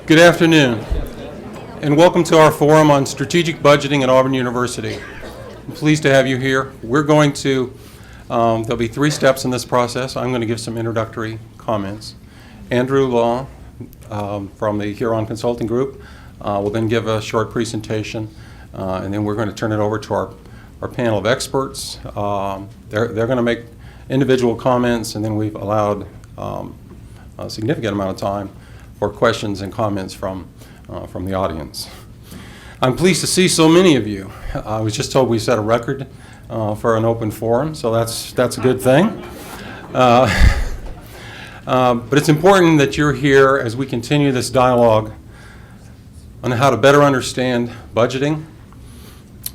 Good afternoon, and welcome to our forum on strategic budgeting at Auburn University. I'm pleased to have you here. We're going to, there'll be 3 steps in this process. I'm going to give some introductory comments. Andrew Law from the Huron Consulting Group will then give a short presentation, and then we're going to turn it over to our panel of experts. They're going to make individual comments, and then we've allowed a significant amount of time for questions and comments from the audience. I'm pleased to see so many of you. I was just told we set a record for an open forum, so that's a good thing. But it's important that you're here as we continue this dialogue on how to better understand budgeting,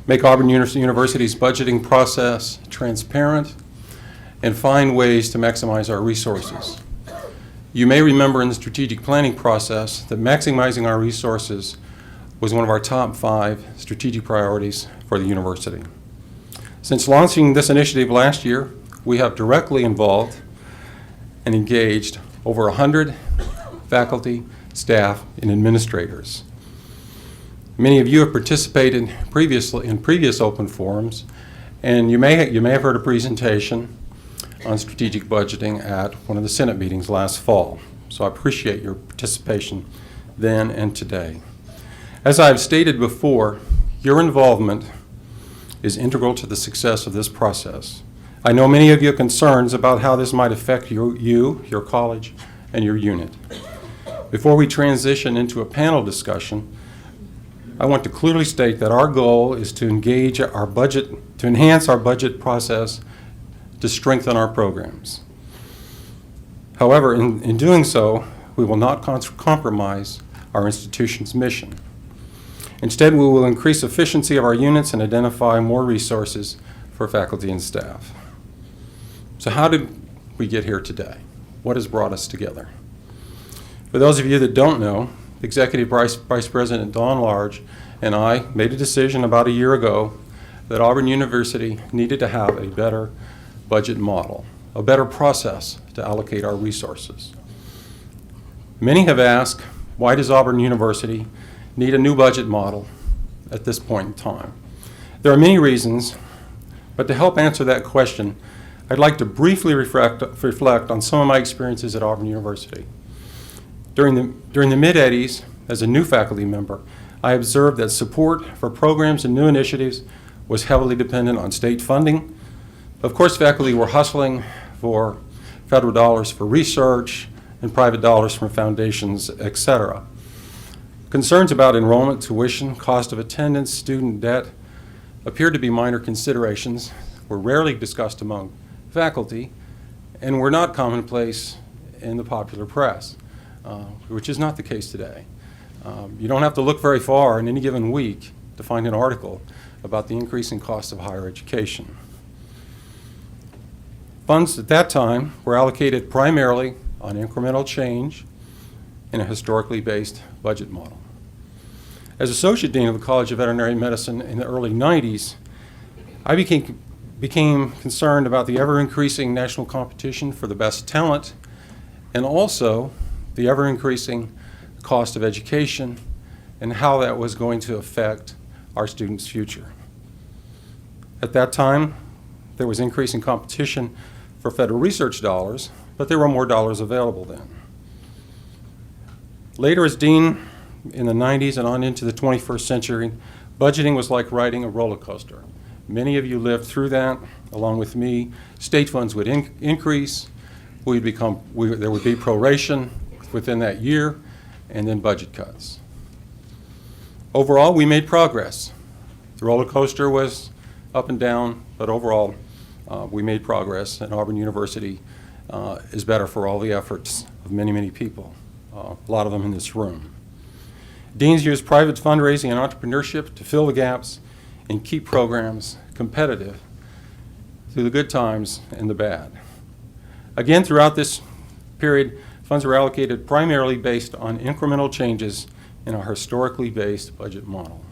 make Auburn University's budgeting process transparent, and find ways to maximize our resources. You may remember in the strategic planning process that maximizing our resources was one of our top 5 strategic priorities for the university. Since launching this initiative last year, we have directly involved and engaged over 100 faculty, staff, and administrators. Many of you have participated previously in previous open forums, and you may have heard a presentation on strategic budgeting at one of the Senate meetings last fall. So I appreciate your participation then and today. As I've stated before, your involvement is integral to the success of this process. I know many of you have concerns about how this might affect you, your college, and your unit. Before we transition into a panel discussion, I want to clearly state that our goal is to enhance our budget process to strengthen our programs. However, in doing so, we will not compromise our institution's mission. Instead, we will increase efficiency of our units and identify more resources for faculty and staff. So how did we get here today? What has brought us together? For those of you that don't know, Executive Vice President Don Large and I made a decision about a year ago that Auburn University needed to have a better budget model, a better process to allocate our resources. Many have asked, why does Auburn University need a new budget model at this point in time? There are many reasons, but to help answer that question, I'd like to briefly reflect on some of my experiences at Auburn University. During the mid-'80s, as a new faculty member, I observed that support for programs and new initiatives was heavily dependent on state funding. Of course, faculty were hustling for federal dollars for research and private dollars from foundations, etc. Concerns about enrollment, tuition, cost of attendance, student debt appeared to be minor considerations, were rarely discussed among faculty, and were not commonplace in the popular press, which is not the case today. You don't have to look very far in any given week to find an article about the increasing cost of higher education. Funds at that time were allocated primarily on incremental change in a historically based budget model. As Associate Dean of the College of Veterinary Medicine in the early 90s, I became concerned about the ever-increasing national competition for the best talent and also the ever-increasing cost of education and how that was going to affect our students' future. At that time, there was increasing competition for federal research dollars, but there were more dollars available then. Later as dean in the 90s and on into the 21st century, budgeting was like riding a roller coaster. Many of you lived through that, along with me. State funds would increase, there would be proration within that year, and then budget cuts. Overall, we made progress. The roller coaster was up and down, but overall, we made progress, and Auburn University is better for all the efforts of many, many people, a lot of them in this room. Deans use private fundraising and entrepreneurship to fill the gaps and keep programs competitive through the good times and the bad. Again, throughout this period, funds were allocated primarily based on incremental changes in our historically based budget model.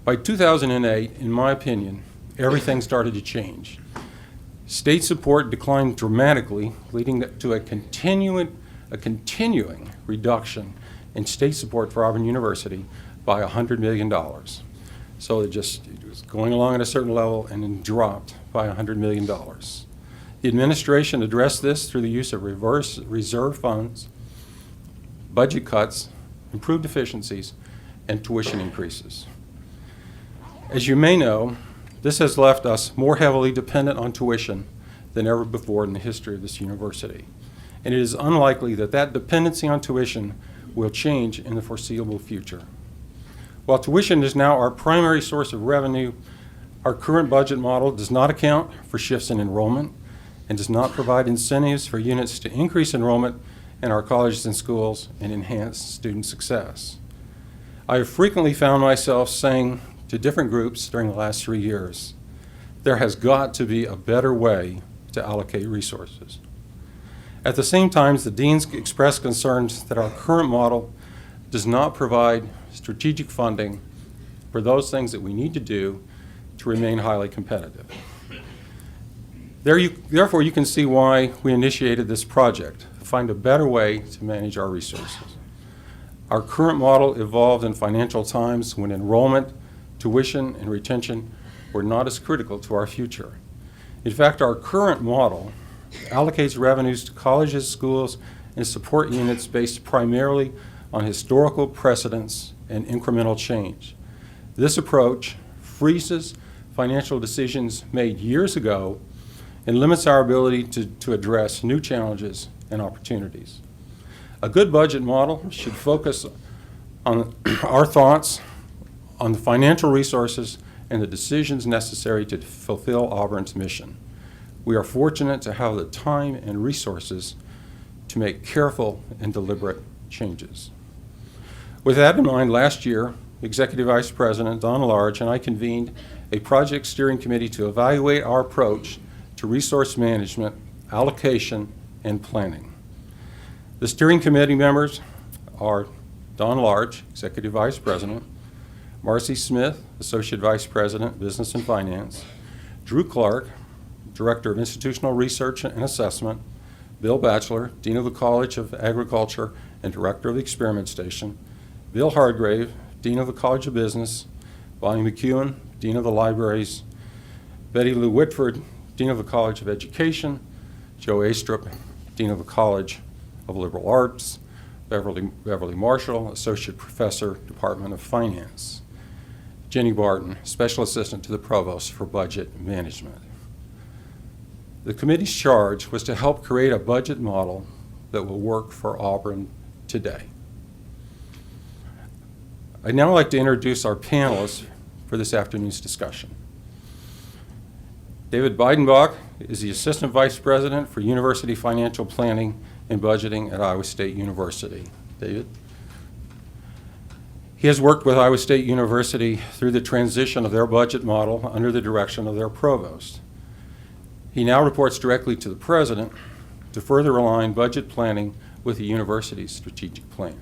By 2008, in my opinion, everything started to change. State support declined dramatically, leading to a continuing reduction and state support for Auburn University by $100 million. So it was going along at a certain level and then dropped by $100 million. The administration addressed this through the use of reverse reserve funds, budget cuts, improved efficiencies, and tuition increases. As you may know, this has left us more heavily dependent on tuition than ever before in the history of this university. And it is unlikely that that dependency on tuition will change in the foreseeable future. While tuition is now our primary source of revenue, our current budget model does not account for shifts in enrollment and does not provide incentives for units to increase enrollment in our colleges and schools and enhance student success. I have frequently found myself saying to different groups during the last 3 years, there has got to be a better way to allocate resources. At the same time, the deans expressed concerns that our current model does not provide strategic funding for those things that we need to do to remain highly competitive. Therefore, you can see why we initiated this project, to find a better way to manage our resources. Our current model evolved in financial times when enrollment, tuition, and retention were not as critical to our future. In fact, our current model allocates revenues to colleges, schools, and support units based primarily on historical precedents and incremental change. This approach freezes financial decisions made years ago and limits our ability to address new challenges and opportunities. A good budget model should focus on our thoughts on the financial resources and the decisions necessary to fulfill Auburn's mission. We are fortunate to have the time and resources to make careful and deliberate changes. With that in mind, last year, Executive Vice President Don Large and I convened a project steering committee to evaluate our approach to resource management, allocation, and planning. The steering committee members are Don Large, Executive Vice President, Marcy Smith, Associate Vice President, Business and Finance, Drew Clark, Director of Institutional Research and Assessment, Bill Batchelor, Dean of the College of Agriculture and Director of the Experiment Station, Bill Hargrave, Dean of the College of Business, Bonnie McEwen, Dean of the Libraries, Betty Lou Whitford, Dean of the College of Education, Joe Astrup, Dean of the College of Liberal Arts, Beverly Marshall, Associate Professor, Department of Finance, Jenny Barton, Special Assistant to the Provost for Budget Management. The committee's charge was to help create a budget model that will work for Auburn today. I'd now like to introduce our panelists for this afternoon's discussion. David Biedenbach is the Assistant Vice President for University Financial Planning and Budgeting at Iowa State University. David? He has worked with Iowa State University through the transition of their budget model under the direction of their provost. He now reports directly to the president to further align budget planning with the university's strategic plan.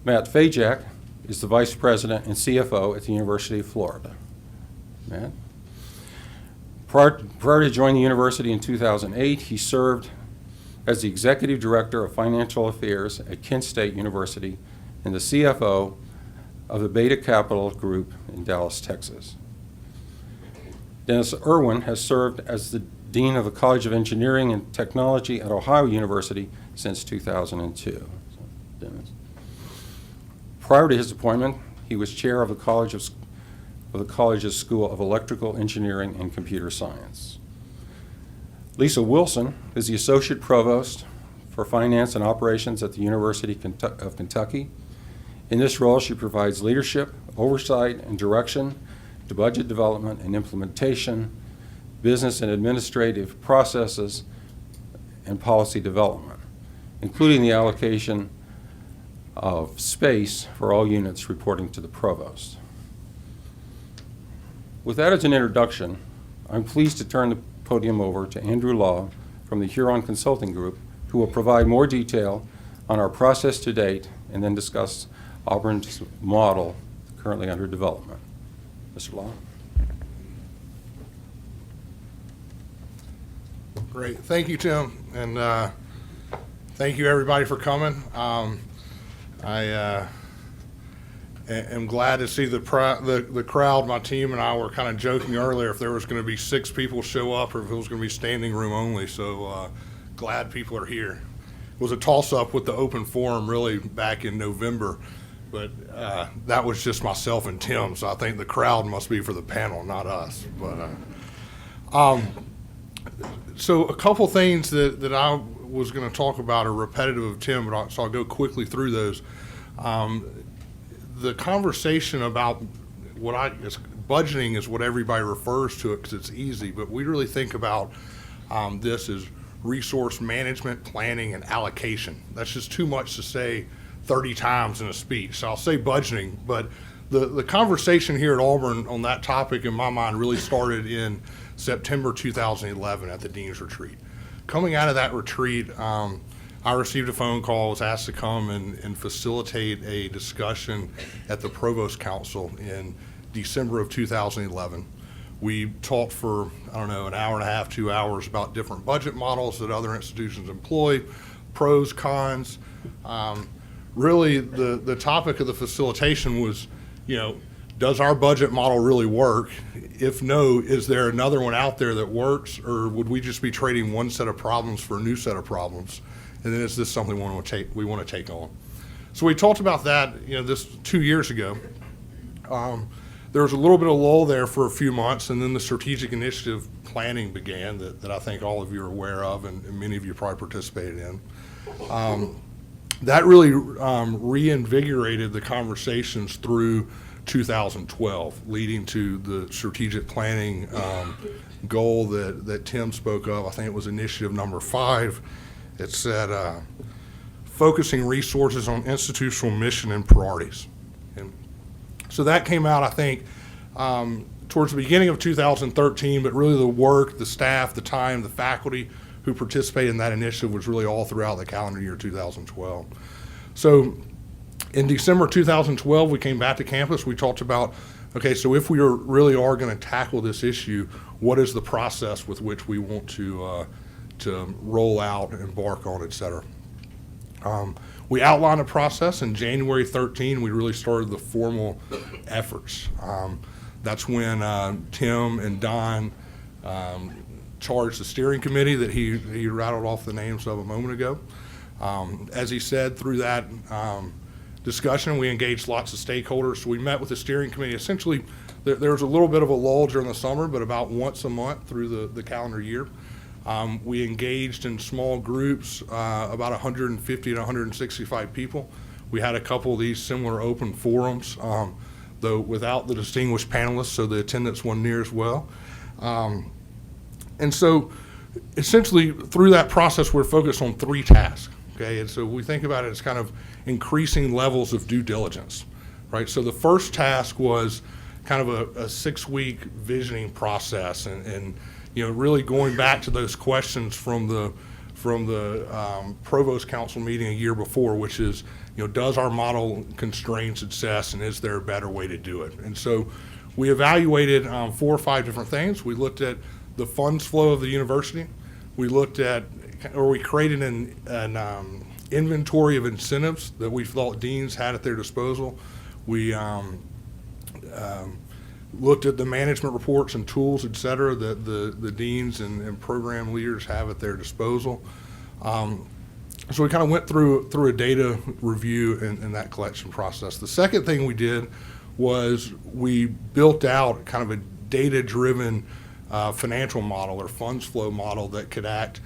Matt Fajack is the Vice President and CFO at the University of Florida. Matt? Prior to joining the university in 2008, he served as the Executive Director of Financial Affairs at Kent State University and the CFO of the Beta Capital Group in Dallas, Texas. Dennis Irwin has served as the Dean of the College of Engineering and Technology at Ohio University since 2002. Dennis. Prior to his appointment, he was chair of the college's School of Electrical Engineering and Computer Science. Lisa Wilson is the Associate Provost for Finance and Operations at the University of Kentucky. In this role, she provides leadership, oversight, and direction to budget development and implementation, business and administrative processes, and policy development, including the allocation of space for all units reporting to the provost. With that as an introduction, I'm pleased to turn the podium over to Andrew Law from the Huron Consulting Group, who will provide more detail on our process to date and then discuss Auburn's model currently under development. Mr. Law. Great. Thank you, Tim, and thank you everybody for coming. I am glad to see the crowd. My team and I were kind of joking earlier if there was going to be 6 people show up or if it was going to be standing room only. So glad people are here. It was a toss-up with the open forum really back in November, but that was just myself and Tim. So I think the crowd must be for the panel, not us. But so a couple things that I was going to talk about are repetitive of Tim, but so I'll go quickly through those. The conversation about budgeting is what everybody refers to it because it's easy, but we really think about this as resource management, planning, and allocation. That's just too much to say 30 times in a speech. So I'll say budgeting, but the conversation here at Auburn on that topic in my mind really started in September 2011 at the Dean's Retreat. Coming out of that retreat, I received a phone call, was asked to come and facilitate a discussion at the Provost Council in December of 2011. We talked for, an hour and a half, 2 hours about different budget models that other institutions employ, pros, cons. Really, the topic of the facilitation was, does our budget model really work? If no, is there another one out there that works, or would we just be trading one set of problems for a new set of problems? And then is this something we want to take on? So we talked about that, this 2 years ago. There was a little bit of lull there for a few months, and then the strategic initiative planning began that I think all of you are aware of, and many of you probably participated in. That really reinvigorated the conversations through 2012, leading to the strategic planning goal that Tim spoke of. I think it was initiative number 5. It said, focusing resources on institutional mission and priorities. And so that came out, I think, towards the beginning of 2013, but really the work, the staff, the time, the faculty who participated in that initiative was really all throughout the calendar year 2012. So in December 2012, we came back to campus. We talked about, okay, so if we really are going to tackle this issue, what is the process with which we want to roll out, embark on, et cetera. We outlined a process. In January 13, we really started the formal efforts. That's when Tim and Don charged the steering committee that he rattled off the names of a moment ago. As he said, through that discussion, we engaged lots of stakeholders. So we met with the steering committee. Essentially, there was a little bit of a lull during the summer, but about once a month through the calendar year. We engaged in small groups, about 150 to 165 people. We had a couple of these similar open forums, though without the distinguished panelists, so the attendance wasn't near as well. And so essentially through that process, we're focused on 3 tasks, okay? And so we think about it as kind of increasing levels of due diligence, right? So the first task was kind of a 6-week visioning process and really going back to those questions from the Provost Council meeting a year before, which is, does our model constrain success and is there a better way to do it? And so we evaluated 4 or 5 different things. We looked at the funds flow of the university. We created an inventory of incentives that we thought deans had at their disposal. We looked at the management reports and tools, et cetera, that the deans and program leaders have at their disposal. So we kind of went through a data review in that collection process. The second thing we did was we built out kind of a data-driven financial model or funds flow model that could act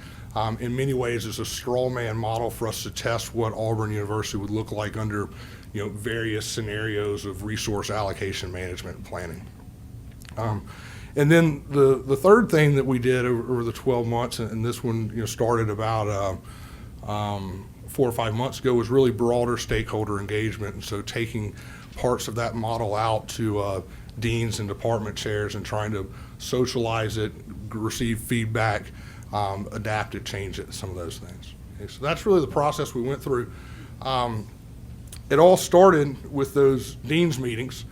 in many ways as a straw man model for us to test what Auburn University would look like under various scenarios of resource allocation, management, and planning. And then the third thing that we did over the 12 months, and this one started about 4 or 5 months ago, was really broader stakeholder engagement. And so taking parts of that model out to deans and department chairs and trying to socialize it, receive feedback, adapt it, change it, some of those things. Okay, so that's really the process we went through. It all started with those deans meetings.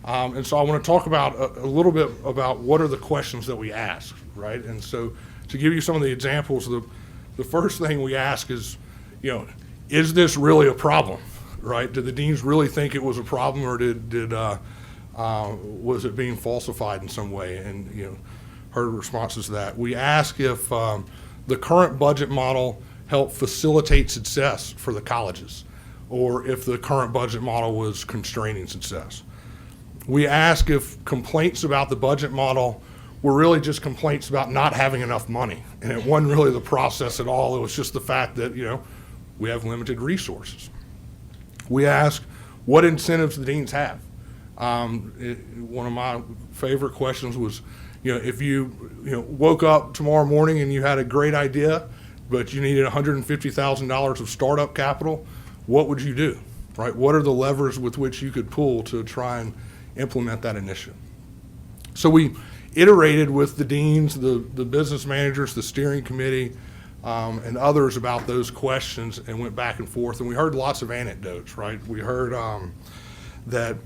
And so I want to talk about a little bit about what are the questions that we ask, right? And so to give you some of the examples, the first thing we ask is, is this really a problem, right? Did the deans really think it was a problem, or was it being falsified in some way? And, heard responses to that. We asked if the current budget model helped facilitate success for the colleges, or if the current budget model was constraining success. We asked if complaints about the budget model were really just complaints about not having enough money. And it wasn't really the process at all. It was just the fact that, we have limited resources. We asked what incentives the deans have. One of my favorite questions was, if you woke up tomorrow morning and you had a great idea, but you needed $150,000 of startup capital, what would you do, right? What are the levers with which you could pull to try and implement that initiative? So we iterated with the deans, the business managers, the steering committee, and others about those questions, and went back and forth. And we heard lots of anecdotes, right? We heard that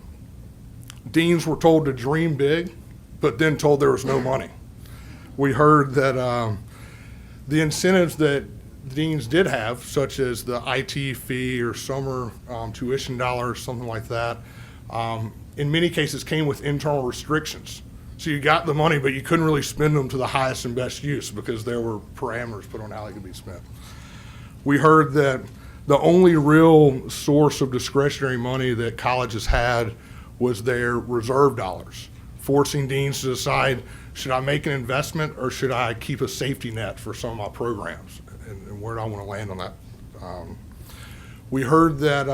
deans were told to dream big, but then told there was no money. We heard that the incentives that deans did have, such as the IT fee or summer tuition dollars, something like that, in many cases came with internal restrictions. So you got the money, but you couldn't really spend them to the highest and best use because there were parameters put on how they could be spent. We heard that the only real source of discretionary money that colleges had was their reserve dollars, forcing deans to decide, should I make an investment or should I keep a safety net for some of my programs? And where do I want to land on that? We heard that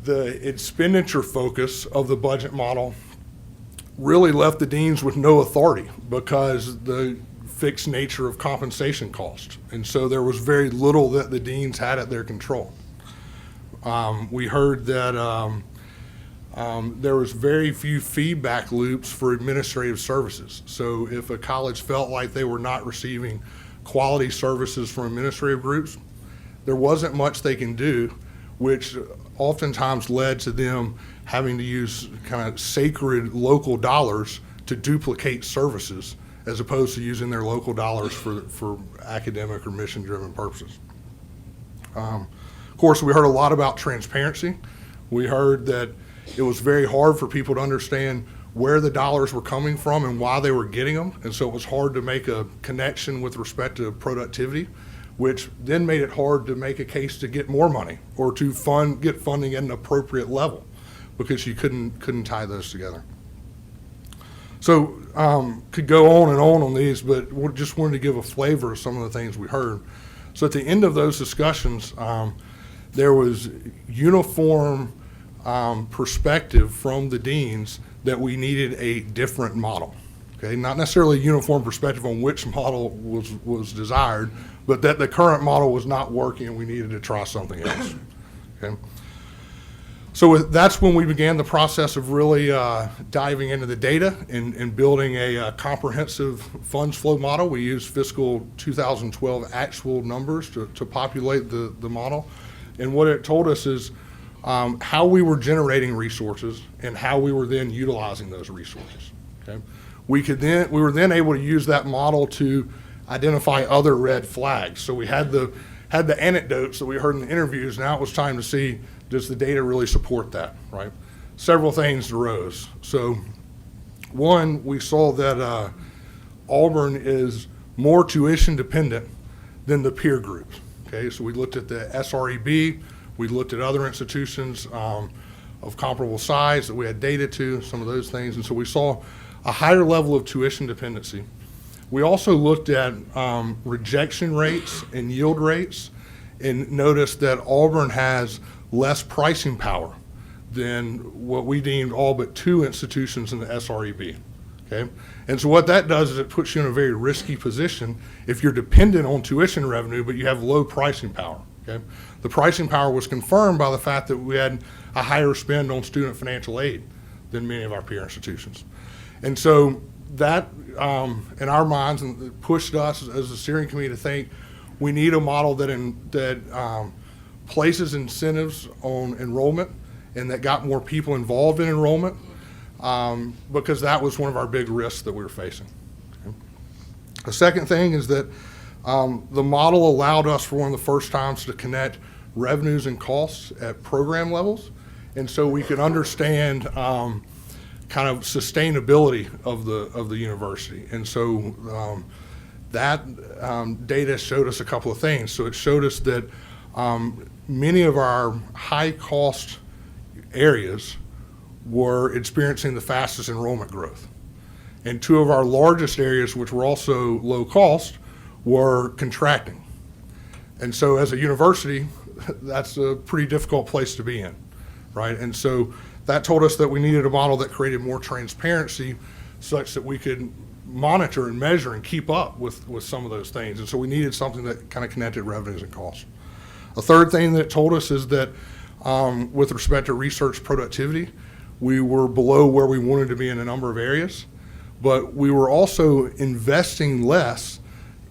the expenditure focus of the budget model really left the deans with no authority because the fixed nature of compensation cost. And so there was very little that the deans had at their control. We heard that there was very few feedback loops for administrative services. So if a college felt like they were not receiving quality services from administrative groups, there wasn't much they can do, which oftentimes led to them having to use kind of sacred local dollars to duplicate services as opposed to using their local dollars for academic or mission-driven purposes. Of course, we heard a lot about transparency. We heard that it was very hard for people to understand where the dollars were coming from and why they were getting them, and so it was hard to make a connection with respect to productivity, which then made it hard to make a case to get more money or to get funding at an appropriate level because you couldn't tie those together. So could go on and on these, but we just wanted to give a flavor of some of the things we heard. So at the end of those discussions, there was uniform perspective from the deans that we needed a different model. Okay, not necessarily a uniform perspective on which model was desired, but that the current model was not working and we needed to try something else. Okay. So that's when we began the process of really diving into the data and building a comprehensive funds flow model. We used fiscal 2012 actual numbers to populate the model. And what it told us is how we were generating resources and how we were then utilizing those resources. Okay? We were then able to use that model to identify other red flags. So we had the anecdotes that we heard in the interviews. Now it was time to see, does the data really support that, right? Several things arose. So one, we saw that Auburn is more tuition dependent than the peer groups. Okay, so we looked at the SREB, we looked at other institutions of comparable size that we had data to, some of those things, and so we saw a higher level of tuition dependency. We also looked at rejection rates and yield rates and noticed that Auburn has less pricing power than what we deemed all but two institutions in the SREB. Okay? And so what that does is it puts you in a very risky position if you're dependent on tuition revenue but you have low pricing power. Okay? The pricing power was confirmed by the fact that we had a higher spend on student financial aid than many of our peer institutions. And so that, in our minds, pushed us as a steering committee to think we need a model that places incentives on enrollment and that got more people involved in enrollment, because that was one of our big risks that we were facing. Okay. The second thing is that the model allowed us for one of the first times to connect revenues and costs at program levels, and so we could understand kind of sustainability of the university. And so that data showed us a couple of things. So it showed us that many of our high-cost areas were experiencing the fastest enrollment growth. And two of our largest areas, which were also low cost, were contracting. And so as a university, that's a pretty difficult place to be in, right? And so that told us that we needed a model that created more transparency such that we could monitor and measure and keep up with some of those things. And so we needed something that kind of connected revenues and costs. A third thing that it told us is that with respect to research productivity, we were below where we wanted to be in a number of areas, but we were also investing less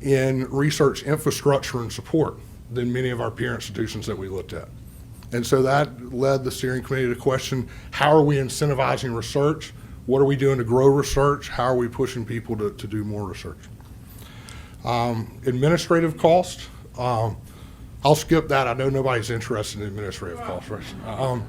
in research infrastructure and support than many of our peer institutions that we looked at. And so that led the steering committee to question, how are we incentivizing research? What are we doing to grow research? How are we pushing people to do more research? Administrative cost, I'll skip that. I know nobody's interested in administrative costs, right?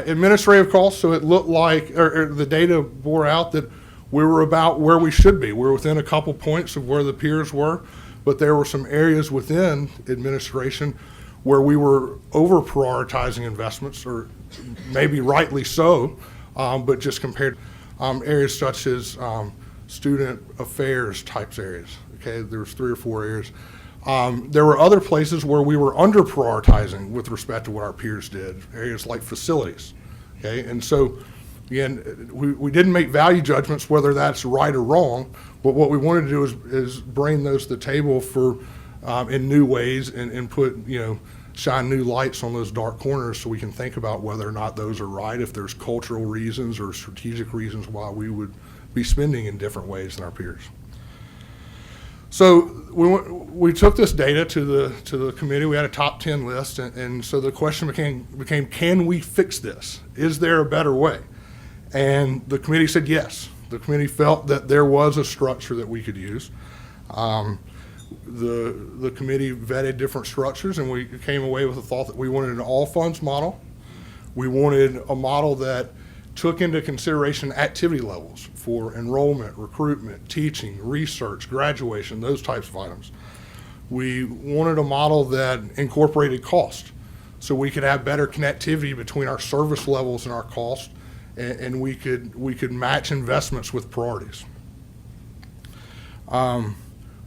Administrative costs, so it looked like, or the data bore out that we were about where we should be. We're within a couple points of where the peers were, but there were some areas within administration where we were over prioritizing investments, or maybe rightly so, but just compared areas such as student affairs types areas. Okay, there's 3 or 4 areas. There were other places where we were under prioritizing with respect to what our peers did, areas like facilities. Okay, and so again, we didn't make value judgments whether that's right or wrong, but what we wanted to do is bring those to the table for in new ways and put, shine new lights on those dark corners so we can think about whether or not those are right, if there's cultural reasons or strategic reasons why we would be spending in different ways than our peers. So we took this data to the committee. We had a top 10 list, and so the question became, can we fix this? Is there a better way? And the committee said yes. The committee felt that there was a structure that we could use. The committee vetted different structures, and we came away with the thought that we wanted an all funds model. We wanted a model that took into consideration activity levels for enrollment, recruitment, teaching, research, graduation, those types of items. We wanted a model that incorporated cost, so we could have better connectivity between our service levels and our cost, and we could match investments with priorities.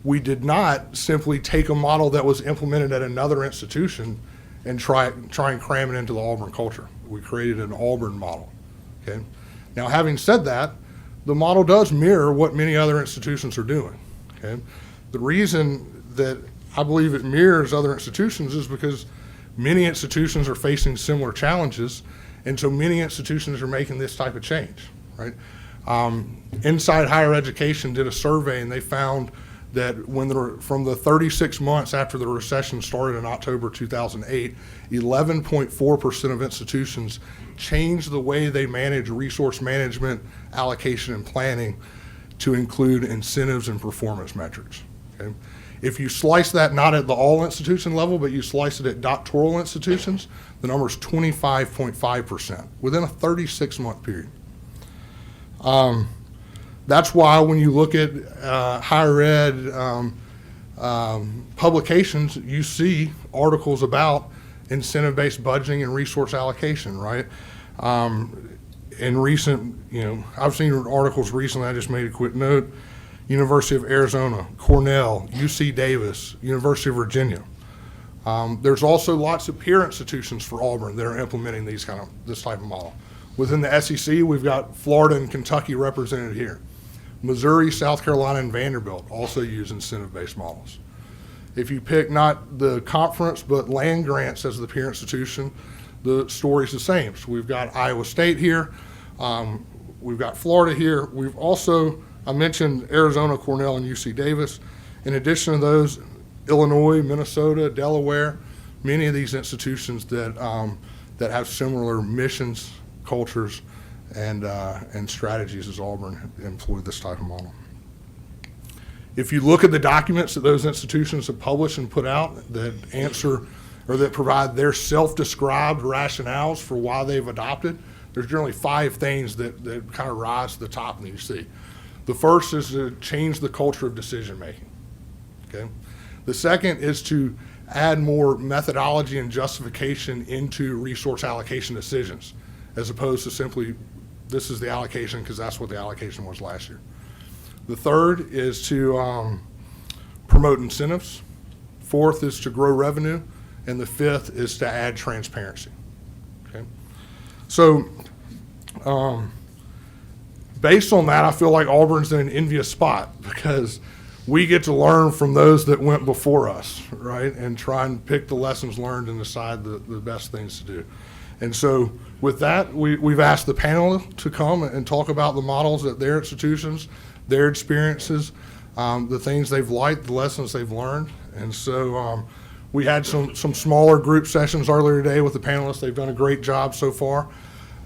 We did not simply take a model that was implemented at another institution and try and cram it into the Auburn culture. We created an Auburn model. Okay. Now, having said that, the model does mirror what many other institutions are doing. Okay. The reason that I believe it mirrors other institutions is because many institutions are facing similar challenges, and so many institutions are making this type of change. Right. Inside Higher Education did a survey, and they found that from the 36 months after the recession started in October 2008, 11.4% of institutions changed the way they manage resource management, allocation, and planning to include incentives and performance metrics. Okay? If you slice that not at the all institution level, but you slice it at doctoral institutions, the number is 25.5% within a 36-month period. That's why when you look at higher ed publications, you see articles about incentive-based budgeting and resource allocation, right? In recent, I've seen articles recently, I just made a quick note, University of Arizona, Cornell, UC Davis, University of Virginia. There's also lots of peer institutions for Auburn that are implementing this type of model. Within the SEC, we've got Florida and Kentucky represented here. Missouri, South Carolina, and Vanderbilt also use incentive-based models. If you pick not the conference but land grants as the peer institution, the story's the same. So we've got Iowa State here, we've got Florida here. We've also, I mentioned Arizona, Cornell, and UC Davis. In addition to those, Illinois, Minnesota, Delaware, many of these institutions that have similar missions, cultures, and strategies as Auburn employ this type of model. If you look at the documents that those institutions have published and put out that answer or that provide their self-described rationales for why they've adopted, there's generally 5 things that kind of rise to the top that you see. The first is to change the culture of decision-making, okay? The second is to add more methodology and justification into resource allocation decisions, as opposed to simply, this is the allocation because that's what the allocation was last year. The third is to promote incentives. Fourth is to grow revenue. And the fifth is to add transparency, okay? So based on that, I feel like Auburn's in an envious spot because we get to learn from those that went before us, right? And try and pick the lessons learned and decide the best things to do. And so with that, we've asked the panel to come and talk about the models at their institutions, their experiences, the things they've liked, the lessons they've learned. And so we had some smaller group sessions earlier today with the panelists. They've done a great job so far.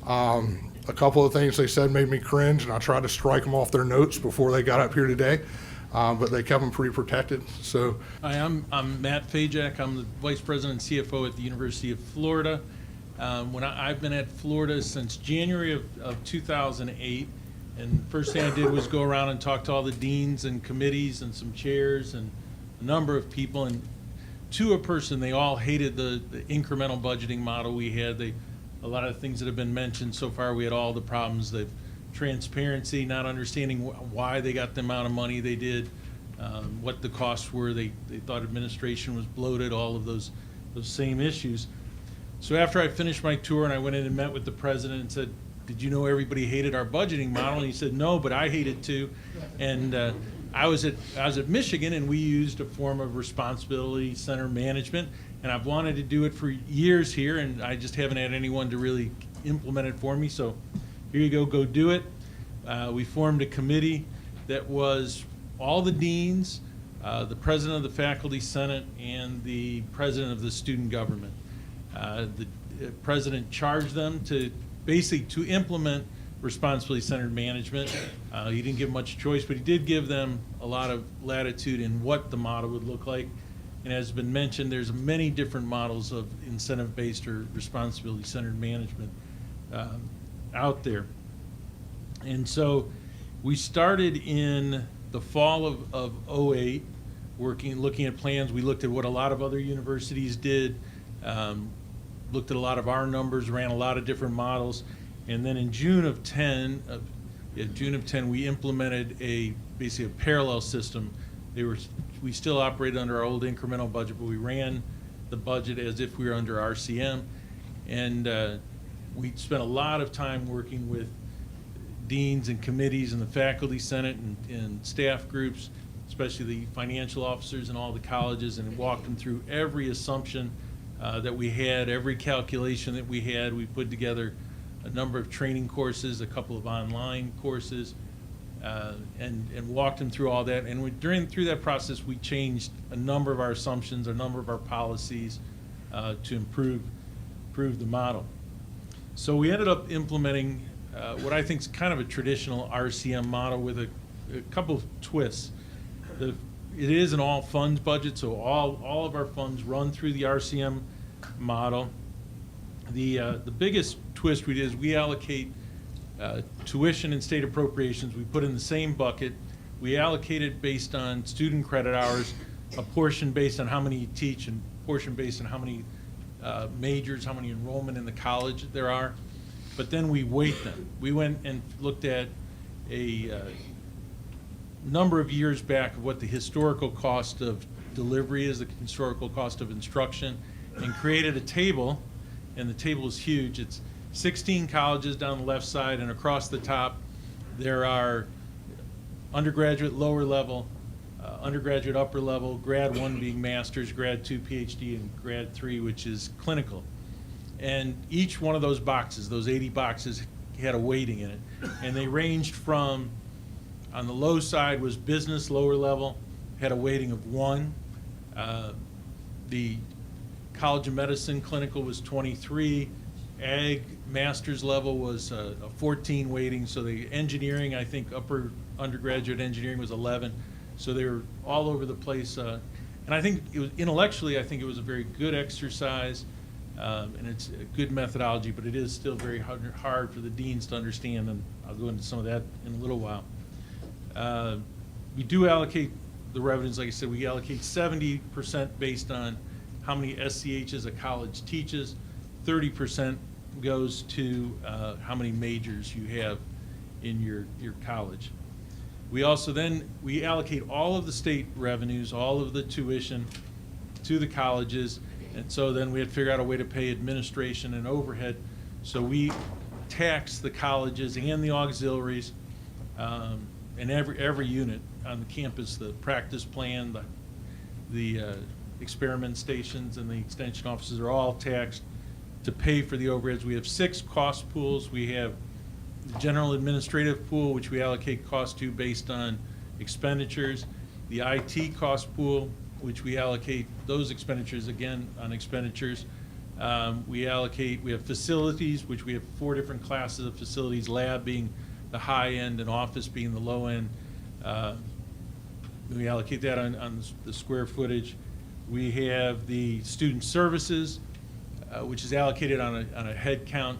A couple of things they said made me cringe, and I tried to strike them off their notes before they got up here today, but they kept them pretty protected. So, Hi, I'm Matt Fajack. I'm the Vice President and CFO at the University of Florida. I've been at Florida since January of 2008, and first thing I did was go around and talk to all the deans and committees and some chairs and a number of people, and to a person, they all hated the incremental budgeting model we had. A lot of the things that have been mentioned so far, we had all the problems, the transparency, not understanding why they got the amount of money they did, what the costs were. They thought administration was bloated, all of those same issues. So after I finished my tour and I went in and met with the president and said, did you know everybody hated our budgeting model? And he said, no, but I hate it too. And I was at Michigan, and we used a form of responsibility center management, and I've wanted to do it for years here, and I just haven't had anyone to really implement it for me. So here you go do it. We formed a committee that was all the deans, the president of the faculty senate, and the president of the student government. The president charged them to implement responsibility-centered management. He didn't give much choice, but he did give them a lot of latitude in what the model would look like. And as has been mentioned, there's many different models of incentive-based or responsibility-centered management out there. And so we started in the fall of 08, looking at plans. We looked at what a lot of other universities did, looked at a lot of our numbers, ran a lot of different models. And then in June of 10, we implemented basically a parallel system. We still operated under our old incremental budget, but we ran the budget as if we were under RCM. And we spent a lot of time working with deans and committees and the faculty senate and staff groups, especially the financial officers in all the colleges, and walked them through every assumption that we had, every calculation that we had. We put together a number of training courses, a couple of online courses, and walked them through all that. And through that process, we changed a number of our assumptions, a number of our policies to improve the model. So we ended up implementing what I think is kind of a traditional RCM model with a couple of twists. It is an all funds budget, so all of our funds run through the RCM model. The biggest twist we did is we allocate tuition and state appropriations. We put in the same bucket. We allocate it based on student credit hours, a portion based on how many you teach, and a portion based on how many majors, how many enrollment in the college there are. But then we weight them. We went and looked at a number of years back of what the historical cost of delivery is, the historical cost of instruction, and created a table. And the table is huge. It's 16 colleges down the left side, and across the top there are undergraduate lower level, undergraduate upper level, grad 1 being master's, grad 2 PhD, and grad 3 which is clinical. And each one of those boxes, those 80 boxes, had a weighting in it. And they ranged from, on the low side was business lower level, had a weighting of 1. The College of Medicine clinical was 23. Ag master's level was a 14 weighting. So the engineering, I think upper undergraduate engineering was 11. So they were all over the place. And I think it was, intellectually, I think it was a very good exercise, and it's a good methodology, but it is still very hard for the deans to understand, and I'll go into some of that in a little while. We do allocate the revenues, like I said, we allocate 70% based on how many SCHs a college teaches, 30% goes to how many majors you have in your college. We also then, we allocate all of the state revenues, all of the tuition to the colleges, and so then we had to figure out a way to pay administration and overhead. So we tax the colleges and the auxiliaries, and every unit on the campus, the practice plan, the experiment stations and the extension offices are all taxed to pay for the overheads. We have 6 cost pools. We have the general administrative pool, which we allocate cost to based on expenditures. The IT cost pool, which we allocate those expenditures again on expenditures. We have facilities, which we have 4 different classes of facilities, lab being the high end and office being the low end. We allocate that on the square footage. We have the student services, which is allocated on a head count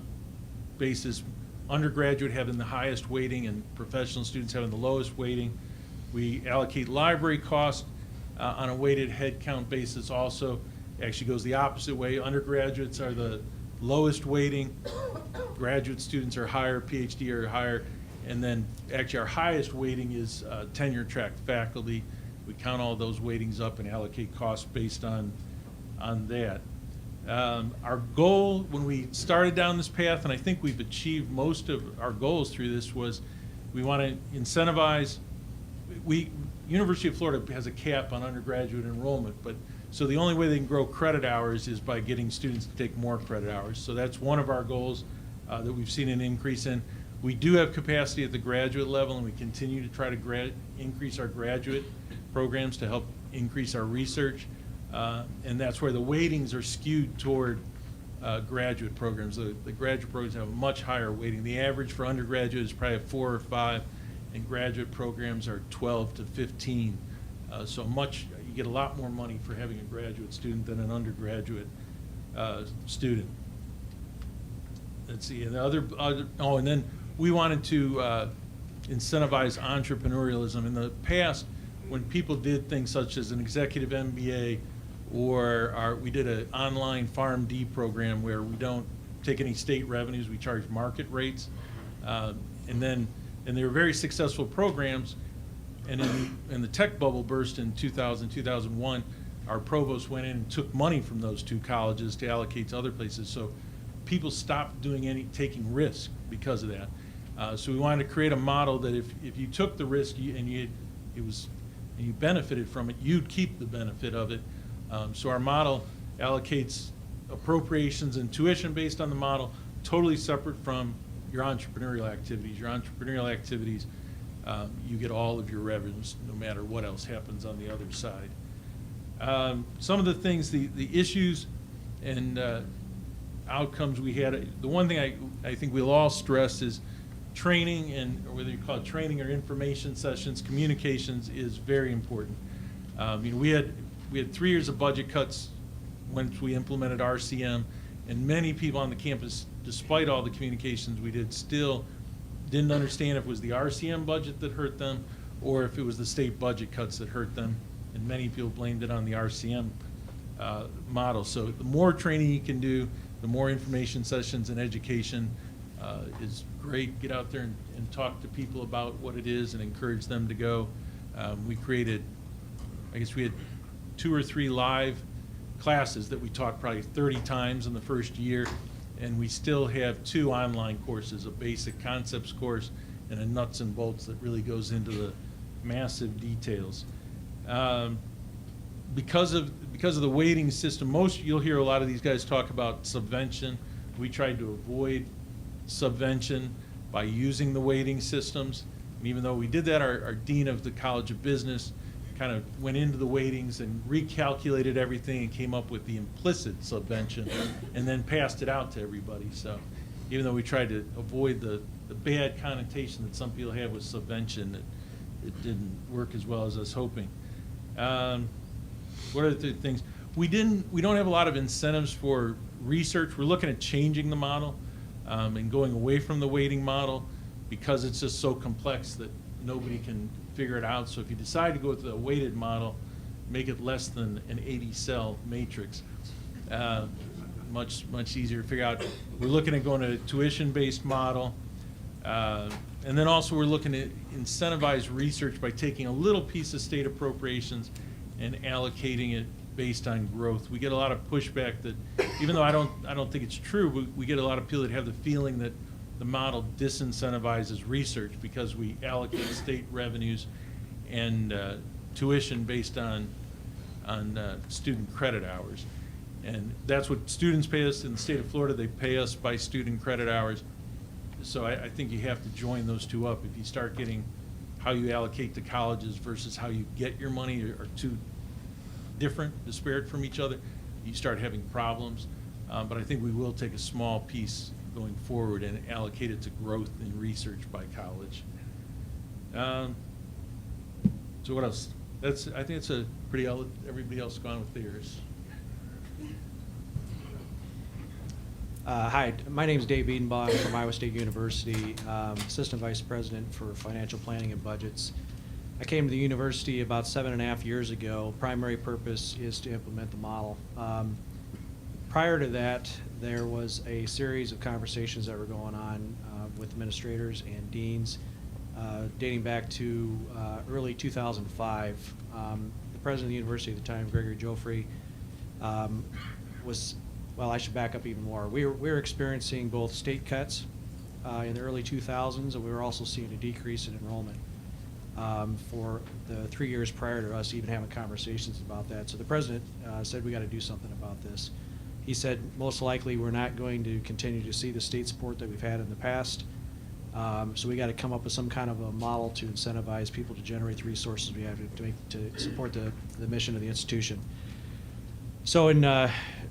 basis. Undergraduate having the highest weighting and professional students having the lowest weighting. We allocate library cost on a weighted head count basis also. It actually goes the opposite way. Undergraduates are the lowest weighting. Graduate students are higher, PhD are higher. And then actually our highest weighting is tenure track faculty. We count all those weightings up and allocate costs based on that. Our goal when we started down this path, and I think we've achieved most of our goals through this, was we want to incentivize. University of Florida has a cap on undergraduate enrollment, but so the only way they can grow credit hours is by getting students to take more credit hours. So that's one of our goals that we've seen an increase in. We do have capacity at the graduate level, and we continue to try to increase our graduate programs to help increase our research. And that's where the weightings are skewed toward graduate programs. The graduate programs have a much higher weighting. The average for undergraduate is probably 4 or 5, and graduate programs are 12 to 15. So you get a lot more money for having a graduate student than an undergraduate student. Let's see, and and then we wanted to incentivize entrepreneurialism. In the past, when people did things such as an executive MBA, or we did an online PharmD program where we don't take any state revenues, we charge market rates, and they were very successful programs. And in the tech bubble burst in 2000, 2001, our provost went in and took money from those 2 colleges to allocate to other places. So people stopped taking risk because of that. So we wanted to create a model that if you took the risk and you benefited from it, you'd keep the benefit of it. So our model allocates appropriations and tuition based on the model, totally separate from your entrepreneurial activities. Your entrepreneurial activities, you get all of your revenues no matter what else happens on the other side. Some of the things, the issues and outcomes we had, the one thing I think we'll all stress is training, or whether you call it training or information sessions, communications is very important. We had 3 years of budget cuts once we implemented RCM, and many people on the campus, despite all the communications we did, still didn't understand if it was the RCM budget that hurt them or if it was the state budget cuts that hurt them, and many people blamed it on the RCM model. So the more training you can do, the more information sessions and education is great. Get out there and talk to people about what it is and encourage them to go. We created, I guess we had 2 or 3 live classes that we taught probably 30 times in the first year, and we still have 2 online courses, a basic concepts course and a nuts and bolts that really goes into the massive details. Because of the weighting system, you'll hear a lot of these guys talk about subvention. We tried to avoid subvention by using the weighting systems. And even though we did that, our dean of the College of Business kind of went into the weightings and recalculated everything and came up with the implicit subvention and then passed it out to everybody. So even though we tried to avoid the bad connotation that some people have with subvention, it didn't work as well as I was hoping. what are the things? We don't have a lot of incentives for research. We're looking at changing the model and going away from the weighting model because it's just so complex that nobody can figure it out. So if you decide to go with the weighted model, make it less than an 80-cell matrix. Much easier to figure out. We're looking at going to a tuition-based model. And then also we're looking at incentivize research by taking a little piece of state appropriations and allocating it based on growth. We get a lot of pushback that, even though I don't think it's true, we get a lot of people that have the feeling that the model disincentivizes research because we allocate state revenues and tuition based on student credit hours. And that's what students pay us in the state of Florida. They pay us by student credit hours. So I think you have to join those two up. If you start getting how you allocate to colleges versus how you get your money are two different, disparate from each other, you start having problems. But I think we will take a small piece going forward and allocate it to growth in research by college. So what else? I think it's a pretty, everybody else gone with theirs. Hi, my name is Dave Biedenbach. I'm from Iowa State University, Assistant Vice President for Financial Planning and Budgets. I came to the university about 7.5 years ago. Primary purpose is to implement the model. Prior to that, there was a series of conversations that were going on with administrators and deans dating back to early 2005. The president of the university at the time, Gregory Joffrey, was, well, I should back up even more. We were experiencing both state cuts in the early 2000s, and we were also seeing a decrease in enrollment for the 3 years prior to us even having conversations about that. So the president said, we got to do something about this. He said, most likely we're not going to continue to see the state support that we've had in the past. So we got to come up with some kind of a model to incentivize people to generate the resources we have to support the mission of the institution. So in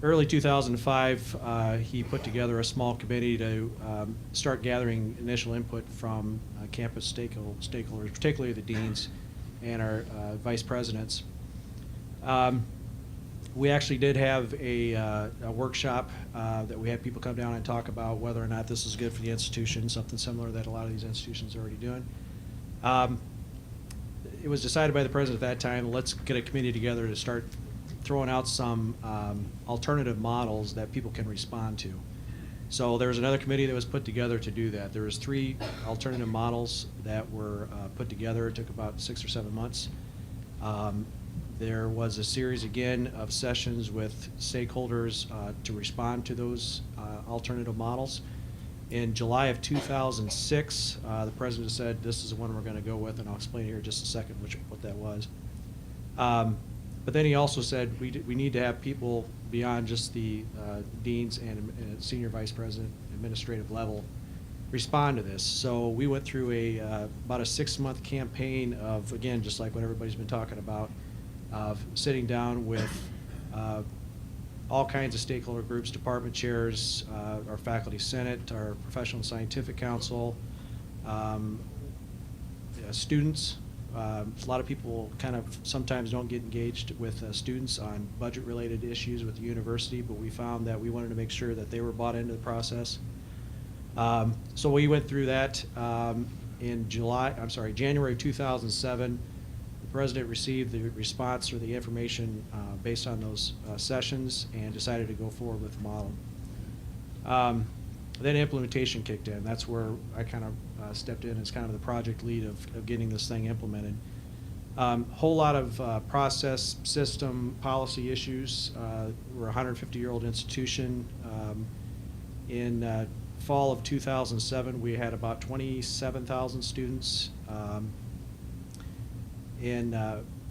early 2005, he put together a small committee to start gathering initial input from campus stakeholders, particularly the deans and our vice presidents. We actually did have a workshop that we had people come down and talk about whether or not this is good for the institution, something similar that a lot of these institutions are already doing. It was decided by the president at that time, let's get a committee together to start throwing out some alternative models that people can respond to. So there was another committee that was put together to do that. There was 3 alternative models that were put together. It took about 6 or 7 months. There was a series again of sessions with stakeholders to respond to those alternative models. In July of 2006, the president said, this is the one we're going to go with, and I'll explain here in just a second what that was. But then he also said we need to have people beyond just the deans and senior vice president administrative level respond to this. So we went through about a 6-month campaign of, again, just like what everybody's been talking about, of sitting down with all kinds of stakeholder groups, department chairs, our faculty senate, our professional and scientific council, students. A lot of people kind of sometimes don't get engaged with students on budget-related issues with the university, but we found that we wanted to make sure that they were bought into the process. So we went through that in January of 2007. The president received the response or the information based on those sessions and decided to go forward with the model. Then implementation kicked in. That's where I kind of stepped in as kind of the project lead of getting this thing implemented. Whole lot of process, system, policy issues. We're a 150-year-old institution. In fall of 2007, we had about 27,000 students.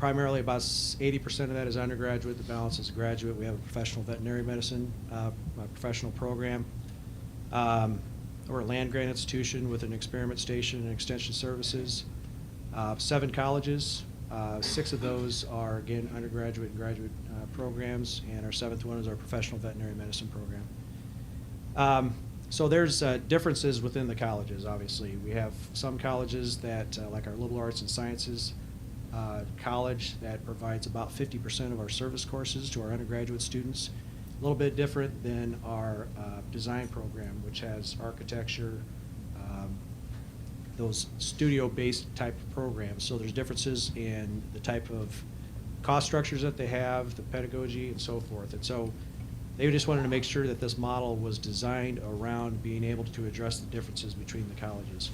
Primarily about 80% of that is undergraduate, the balance is graduate. We have a professional veterinary medicine professional program. We're a land-grant institution with an experiment station and extension services. 7 colleges, 6 of those are, again, undergraduate and graduate programs, and our 7th one is our professional veterinary medicine program. So there's differences within the colleges, obviously. We have some colleges that, like our liberal arts and sciences, college that provides about 50% of our service courses to our undergraduate students. A little bit different than our design program, which has architecture, those studio-based type of programs. So there's differences in the type of cost structures that they have, the pedagogy, and so forth. And so they just wanted to make sure that this model was designed around being able to address the differences between the colleges.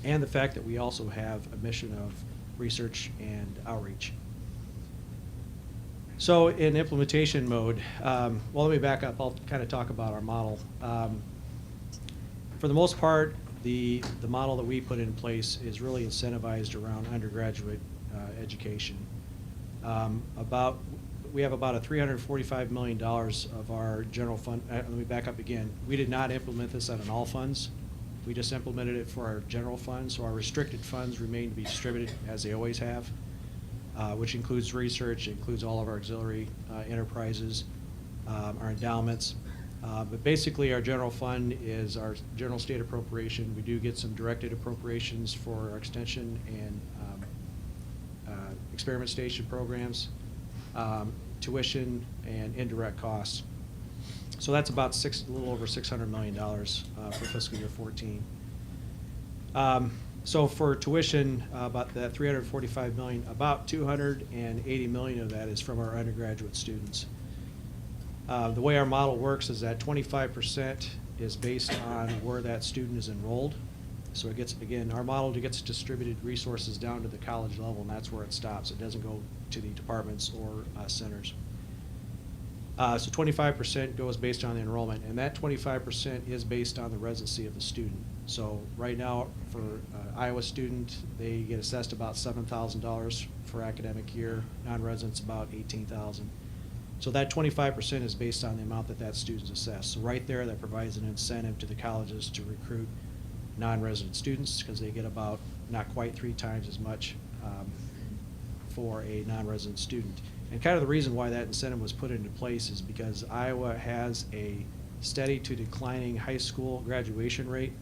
And the fact that we also have a mission of research and outreach. So in implementation mode, well, let me back up. I'll kind of talk about our model. For the most part, the model that we put in place is really incentivized around undergraduate education. We have about a $345 million of our general fund. Let me back up again. We did not implement this on an all funds. We just implemented it for our general funds. So our restricted funds remain to be distributed as they always have, which includes research, includes all of our auxiliary enterprises, our endowments. But basically, our general fund is our general state appropriation. We do get some directed appropriations for our extension and experiment station programs, tuition, and indirect costs. So that's about a little over $600 million for fiscal year 14. So for tuition, about that $345 million, about $280 million of that is from our undergraduate students. The way our model works is that 25% is based on where that student is enrolled. So it gets, again, our model gets distributed resources down to the college level, and that's where it stops. It doesn't go to the departments or centers. So 25% goes based on the enrollment, and that 25% is based on the residency of the student. So right now, for Iowa student, they get assessed about $7,000 for academic year. Non-residents about $18,000. So that 25% is based on the amount that student's assessed. So right there, that provides an incentive to the colleges to recruit non-resident students, because they get about not quite 3 times as much for a non-resident student. And kind of the reason why that incentive was put into place is because Iowa has a steady to declining high school graduation rate.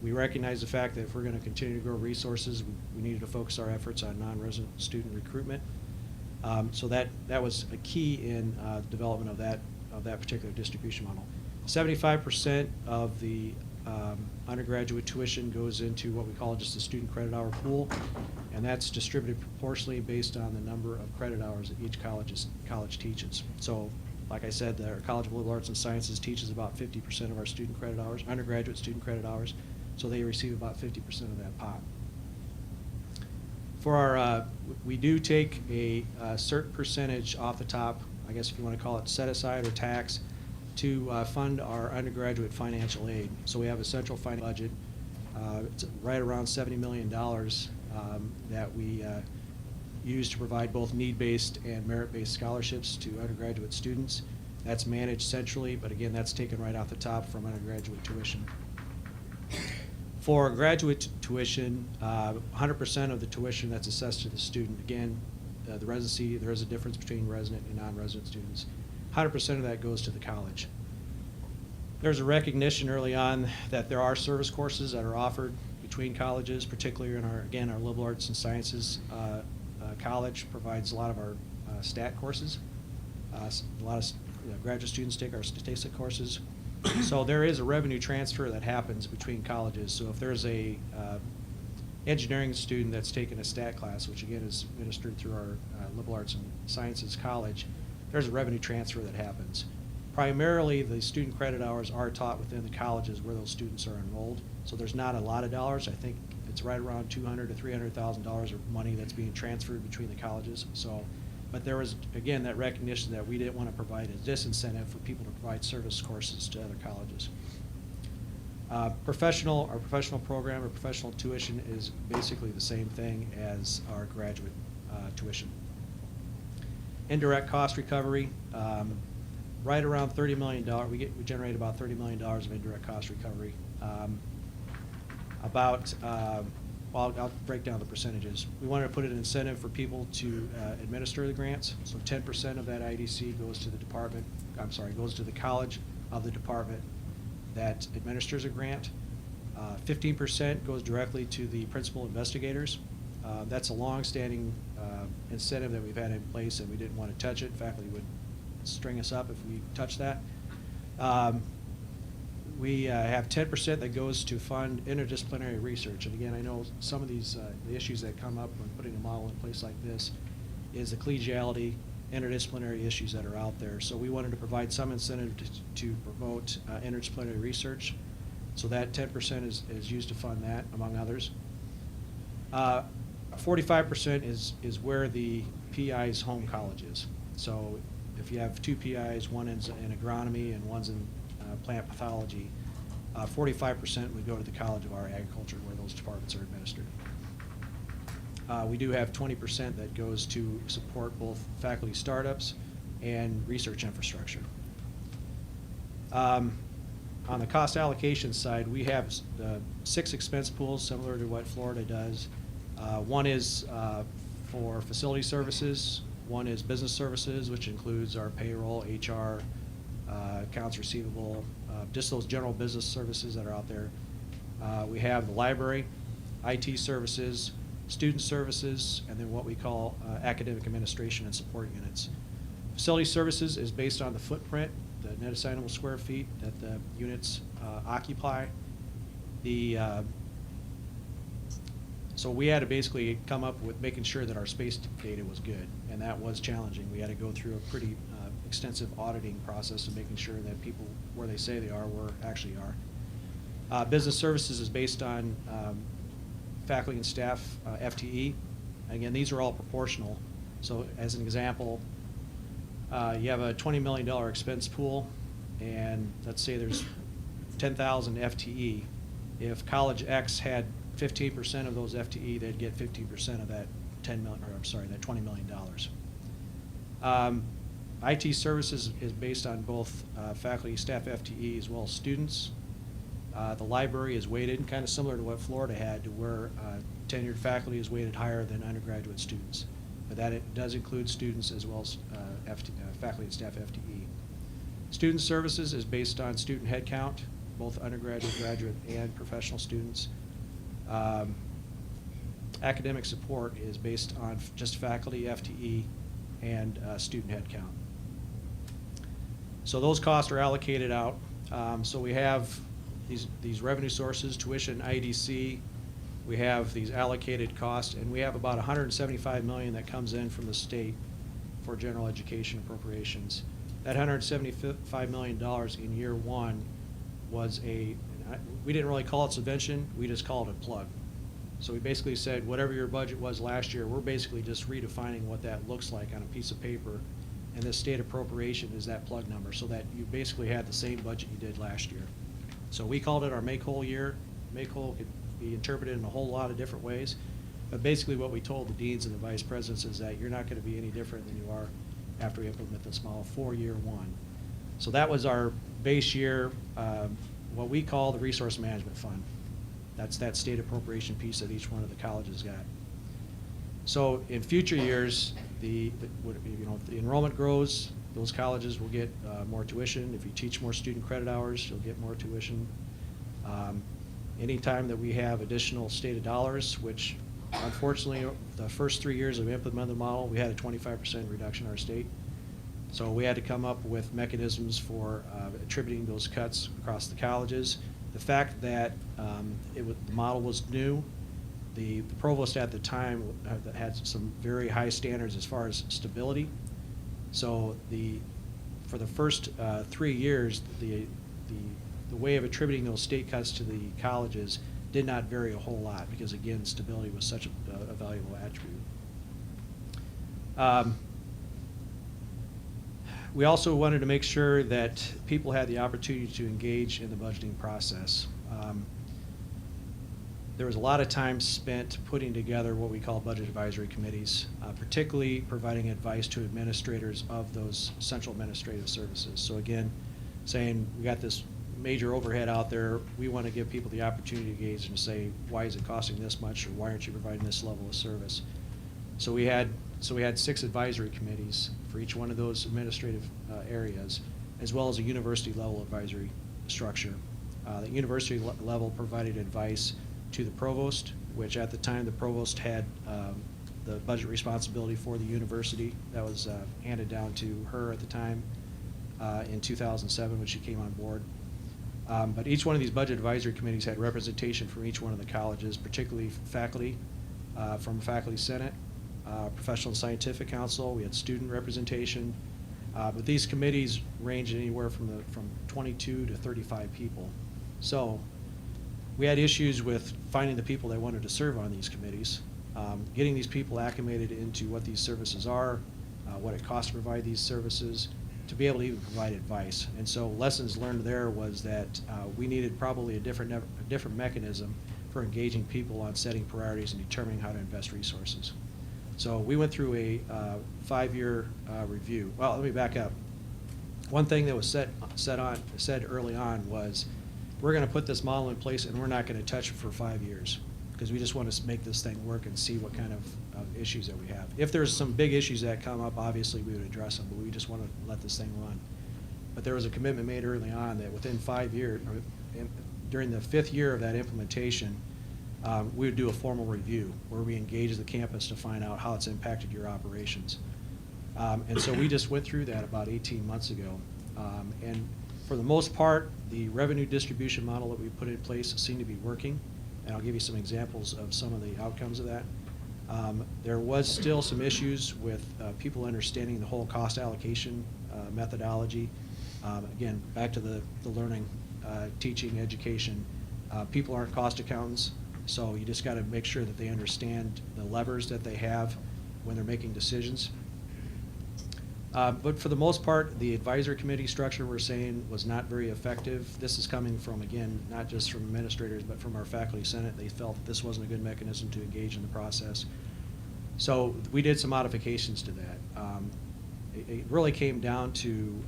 We recognize the fact that if we're going to continue to grow resources, we needed to focus our efforts on non-resident student recruitment. So that was a key in the development of that particular distribution model. 75% of the undergraduate tuition goes into what we call just the student credit hour pool, and that's distributed proportionally based on the number of credit hours that each college teaches. So, like I said, our College of Liberal Arts and Sciences teaches about 50% of our student credit hours, undergraduate student credit hours, so they receive about 50% of that pot. For our, we do take a certain percentage off the top, I guess if you want to call it set aside or tax, to fund our undergraduate financial aid. So we have a central finance budget. It's right around $70 million that we use to provide both need-based and merit-based scholarships to undergraduate students. That's managed centrally, but again, that's taken right off the top from undergraduate tuition. For graduate tuition, 100% of the tuition that's assessed to the student, again, the residency, there is a difference between resident and non-resident students. 100% of that goes to the college. There's a recognition early on that there are service courses that are offered between colleges, particularly in our liberal arts and sciences college provides a lot of our stat courses. A lot of graduate students take our statistics courses. So there is a revenue transfer that happens between colleges. So if there's a engineering student that's taken a stat class, which again is administered through our liberal arts and sciences college, there's a revenue transfer that happens. Primarily, the student credit hours are taught within the colleges where those students are enrolled. So there's not a lot of dollars. I think it's right around $200,000 to $300,000 of money that's being transferred between the colleges. So, but there was, again, that recognition that we didn't want to provide a disincentive for people to provide service courses to other colleges. Our professional program or professional tuition is basically the same thing as our graduate tuition. Indirect cost recovery, right around $30 million. We generate about $30 million of indirect cost recovery. Well, I'll break down the percentages. We wanted to put an incentive for people to administer the grants. So 10% of that IDC goes to the department, goes to the college of the department that administers a grant. 15% goes directly to the principal investigators. That's a long-standing incentive that we've had in place, and we didn't want to touch it. Faculty would string us up if we touched that. We have 10% that goes to fund interdisciplinary research. And again, I know some of these the issues that come up when putting a model in place like this is the collegiality, interdisciplinary issues that are out there. So we wanted to provide some incentive to promote interdisciplinary research. So that 10% is used to fund that, among others. 45% is where the PI's home college is. So if you have two PIs, one is in agronomy and one's in plant pathology, 45% would go to the College of Our Agriculture, where those departments are administered. We do have 20% that goes to support both faculty startups and research infrastructure. On the cost allocation side, we have 6 expense pools similar to what Florida does. One is for facility services, one is business services, which includes our payroll, HR, accounts receivable, just those general business services that are out there. We have the library, IT services, student services, and then what we call academic administration and support units. Facility services is based on the footprint, the net assignable square feet that the units occupy. So we had to basically come up with making sure that our space data was good, and that was challenging. We had to go through a pretty extensive auditing process of making sure that people, where they say they are, actually are. Business services is based on faculty and staff FTE. Again, these are all proportional. So as an example, you have a $20 million expense pool, and let's say there's 10,000 FTE. If College X had 15% of those FTE, they'd get 15% of that that $20 million. IT services is based on both faculty, staff FTE, as well as students. The library is weighted, kind of similar to what Florida had, to where tenured faculty is weighted higher than undergraduate students. But that it does include students as well as faculty and staff FTE. Student services is based on student headcount, both undergraduate, graduate, and professional students. Academic support is based on just faculty FTE and student headcount. So those costs are allocated out. So we have these revenue sources, tuition, IDC. We have these allocated costs, and we have about $175 million that comes in from the state for general education appropriations. That $175 million in year one was we didn't really call it subvention, we just called it a plug. So we basically said, whatever your budget was last year, we're basically just redefining what that looks like on a piece of paper, and this state appropriation is that plug number, so that you basically had the same budget you did last year. So we called it our make-whole year. Make-whole could be interpreted in a whole lot of different ways, but basically what we told the deans and the vice presidents is that you're not going to be any different than you are after we implement this model for year one. So that was our base year, what we call the resource management fund. That's that state appropriation piece that each one of the colleges got. So in future years, if the enrollment grows, those colleges will get more tuition. If you teach more student credit hours, you'll get more tuition. Anytime that we have additional stated dollars, which unfortunately the first 3 years of implementing the model, we had a 25% reduction in our state. So we had to come up with mechanisms for attributing those cuts across the colleges. The fact that the model was new, the provost at the time had some very high standards as far as stability. So for the first 3 years, the way of attributing those state cuts to the colleges did not vary a whole lot because, again, stability was such a valuable attribute. We also wanted to make sure that people had the opportunity to engage in the budgeting process. There was a lot of time spent putting together what we call budget advisory committees, particularly providing advice to administrators of those central administrative services. So again, saying we got this major overhead out there, we want to give people the opportunity to engage and say, why is it costing this much, or why aren't you providing this level of service? So we had 6 advisory committees for each one of those administrative areas, as well as a university level advisory structure. The university level provided advice to the provost, which at the time the provost had the budget responsibility for the university. That was handed down to her at the time in 2007 when she came on board. But each one of these budget advisory committees had representation from each one of the colleges, particularly faculty, from Faculty Senate, Professional and Scientific Council. We had student representation. But these committees range anywhere from 22 to 35 people. So we had issues with finding the people that wanted to serve on these committees, getting these people acclimated into what these services are, what it costs to provide these services, to be able to even provide advice. And so lessons learned there was that we needed probably a different mechanism for engaging people on setting priorities and determining how to invest resources. So we went through a 5-year review. Well, let me back up. One thing that was said early on was, we're going to put this model in place and we're not going to touch it for 5 years because we just want to make this thing work and see what kind of issues that we have. If there's some big issues that come up, obviously we would address them, but we just want to let this thing run. But there was a commitment made early on that within 5 years, or during the 5th year of that implementation, we would do a formal review where we engage the campus to find out how it's impacted your operations. And so we just went through that about 18 months ago. And for the most part, the revenue distribution model that we put in place seemed to be working. And I'll give you some examples of some of the outcomes of that. There was still some issues with people understanding the whole cost allocation methodology. Again, back to the learning, teaching, education. People aren't cost accountants, so you just got to make sure that they understand the levers that they have when they're making decisions. But for the most part, the advisory committee structure we're saying was not very effective. This is coming from, again, not just from administrators, but from our faculty senate. They felt that this wasn't a good mechanism to engage in the process. So we did some modifications to that. It really came down to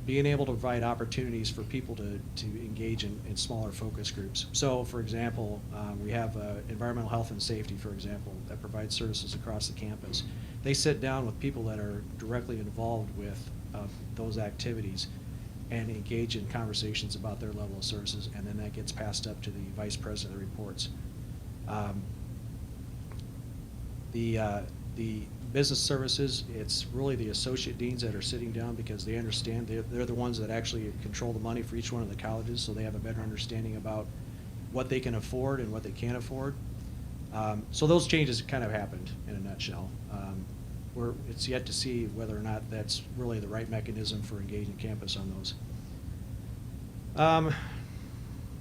being able to provide opportunities for people to engage in smaller focus groups. So, for example, we have environmental health and safety, for example, that provides services across the campus. They sit down with people that are directly involved with those activities and engage in conversations about their level of services, and then that gets passed up to the vice president of reports. The business services, it's really the associate deans that are sitting down because they understand, they're the ones that actually control the money for each one of the colleges, so they have a better understanding about what they can afford and what they can't afford. So those changes kind of happened in a nutshell. It's yet to see whether or not that's really the right mechanism for engaging campus on those.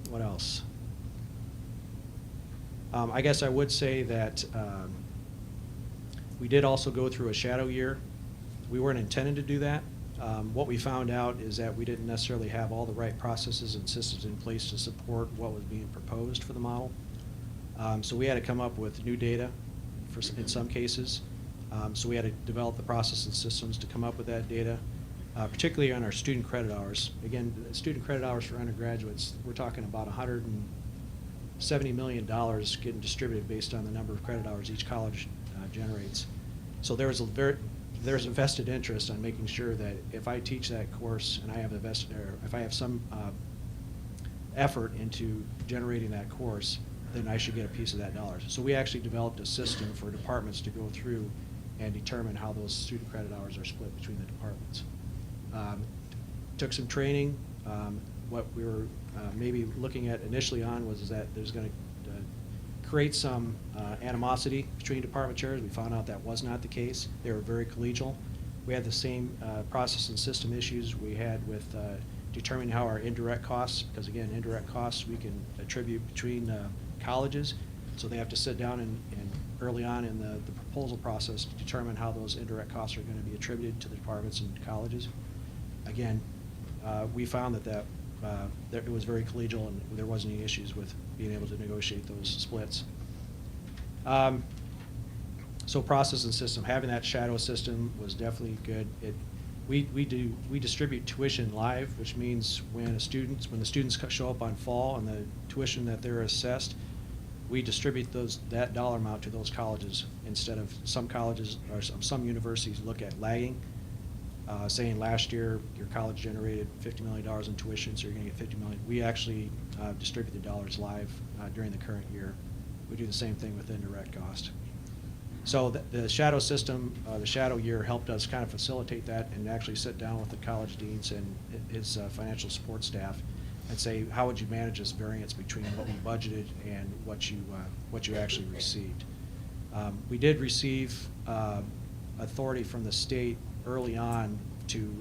What else? I guess I would say that we did also go through a shadow year. We weren't intending to do that. What we found out is that we didn't necessarily have all the right processes and systems in place to support what was being proposed for the model. So we had to come up with new data in some cases. So we had to develop the process and systems to come up with that data, particularly on our student credit hours. Again, student credit hours for undergraduates, we're talking about $170 million getting distributed based on the number of credit hours each college generates. So there's a vested interest on making sure that if I teach that course and I have if I have some effort into generating that course, then I should get a piece of that dollar. So we actually developed a system for departments to go through and determine how those student credit hours are split between the departments. Took some training. What we were maybe looking at initially on was that there's going to create some animosity between department chairs. We found out that was not the case. They were very collegial. We had the same process and system issues we had with determining how our indirect costs, because again, indirect costs we can attribute between colleges, so they have to sit down and early on in the proposal process to determine how those indirect costs are going to be attributed to the departments and colleges. Again, we found that it was very collegial and there wasn't any issues with being able to negotiate those splits. So process and system, having that shadow system was definitely good. We distribute tuition live, which means when the students show up on fall and the tuition that they're assessed, we distribute that dollar amount to those colleges instead of some colleges or some universities look at lagging. saying last year your college generated $50 million in tuition, so you're going to get $50 million. We actually distribute the dollars live during the current year. We do the same thing with indirect cost. So the shadow system, the shadow year helped us kind of facilitate that and actually sit down with the college deans and his financial support staff and say, how would you manage this variance between what we budgeted and what you actually received? We did receive authority from the state early on to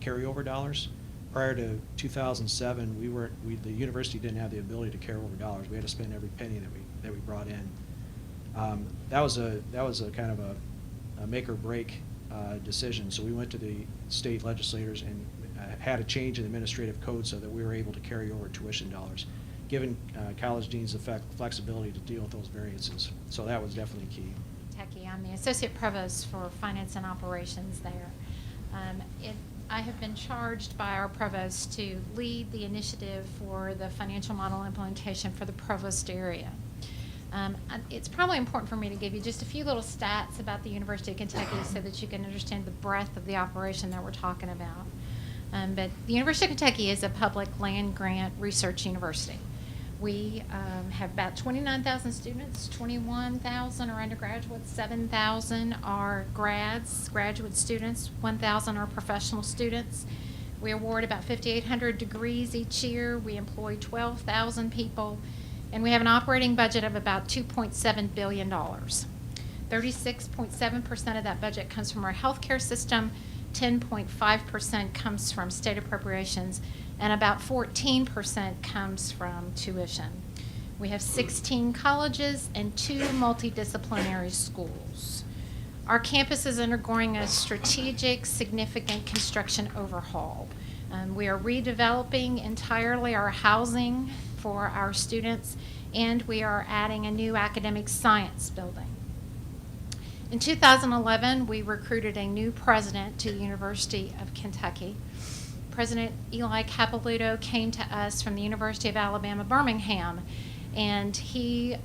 carry over dollars. Prior to 2007, the university didn't have the ability to carry over dollars. We had to spend every penny that we brought in. That was a kind of a make or break decision. So we went to the state legislators and had a change in the administrative code so that we were able to carry over tuition dollars, giving college deans the flexibility to deal with those variances. So that was definitely key. Kentucky. I'm the Associate Provost for Finance and Operations there. I have been charged by our Provost to lead the initiative for the financial model implementation for the Provost area. It's probably important for me to give you just a few little stats about the University of Kentucky so that you can understand the breadth of the operation that we're talking about. But the University of Kentucky is a public land grant research university. We have about 29,000 students, 21,000 are undergraduates, 7,000 are graduate students, 1,000 are professional students. We award about 5,800 degrees each year. We employ 12,000 people, and we have an operating budget of about $2.7 billion. 36.7% of that budget comes from our healthcare system, 10.5% comes from state appropriations, and about 14% comes from tuition. We have 16 colleges and 2 multidisciplinary schools. Our campus is undergoing a strategic, significant construction overhaul. We are redeveloping entirely our housing for our students, and we are adding a new academic science building. In 2011, we recruited a new president to the University of Kentucky. President Eli Capilouto came to us from the University of Alabama, Birmingham, and he